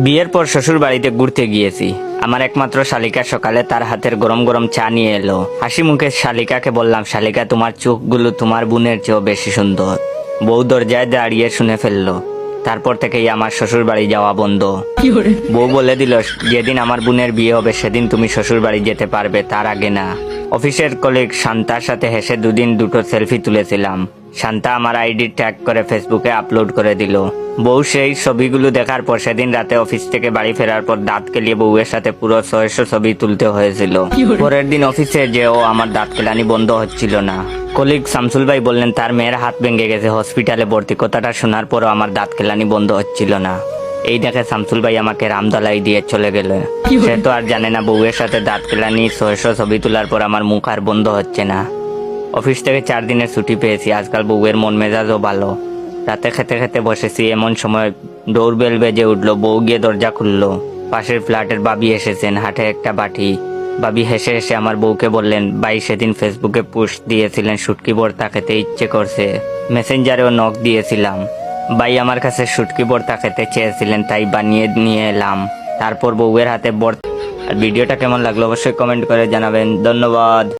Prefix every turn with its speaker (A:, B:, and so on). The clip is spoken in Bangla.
A: বিয়ের পর শ্বশুর বাড়িতে ঘুরতে গিয়েছি। আমার একমাত্র শালিকা সকালে তার হাতের গরম গরম চা নিয়ে এলো। হাসি মুখে শালিকাকে বললাম, শালিকা তোমার চোখগুলো তোমার বোনের চেয়েও বেশি সুন্দর। বউ দরজায় দাঁড়িয়ে শুনে ফেললো। তারপর থেকেই আমার শ্বশুর বাড়ি যাওয়া বন্ধ। বউ বলে দিল, যেদিন আমার বোনের বিয়ে হবে সেদিন তুমি শ্বশুর বাড়ি যেতে পারবে, তার আগে না। অফিসের কলিগ শান্তার সাথে হেসে দুদিন দুটো সেলফি তুলেছিলাম। শান্তা আমার আইডি ট্যাগ করে ফেসবুকে আপলোড করে দিল। বউ সেই ছবিগুলো দেখার পর সেদিন রাতে অফিস থেকে বাড়ি ফেরার পর দাঁত কেলিয়ে বউয়ের সাথে পুরো 600 ছবি তুলতে হয়েছিল। পরের দিন অফিসে যেও আমার দাঁত কেলানি বন্ধ হচ্ছিল না। কলিগ শামসুল ভাই বললেন তার মেয়ের হাত ভেঙে গেছে, হসপিটালে ভর্তি। কথাটা শোনার পরও আমার দাঁত কেলানি বন্ধ হচ্ছিল না। এই দেখে শামসুল ভাই আমাকে রামদালাই দিয়ে চলে গেল। সে তো আর জানে না বউয়ের সাথে দাঁত কেলানি 600 ছবি তোলার পর আমার মুখ আর বন্ধ হচ্ছে না। অফিস থেকে 4 দিনের ছুটি পেয়েছি। আজকাল বউয়ের মন মেজাজও ভালো। রাতে খেতে খেতে বসেছি, এমন সময় ডোরবেল বেজে উঠলো। বউ গিয়ে দরজা খুললো। পাশের ফ্ল্যাটের বাবি এসেছেন, হাতে একটা বাটি। বাবি হেসে হেসে আমার বউকে বললেন, ভাই সেদিন ফেসবুকে পোস্ট দিয়েছিলেন শুটকি ভর্তা খেতে ইচ্ছে করছে, মেসেঞ্জারেও নক দিয়েছিলাম। ভাই আমার কাছে শুটকি ভর্তা খেতে চেয়েছিলেন, তাই বানিয়ে নিয়ে এলাম। তারপর বউয়ের হাতে ভর্তা। আর ভিডিওটা কেমন লাগলো অবশ্যই কমেন্ট করে জানাবেন। ধন্যবাদ।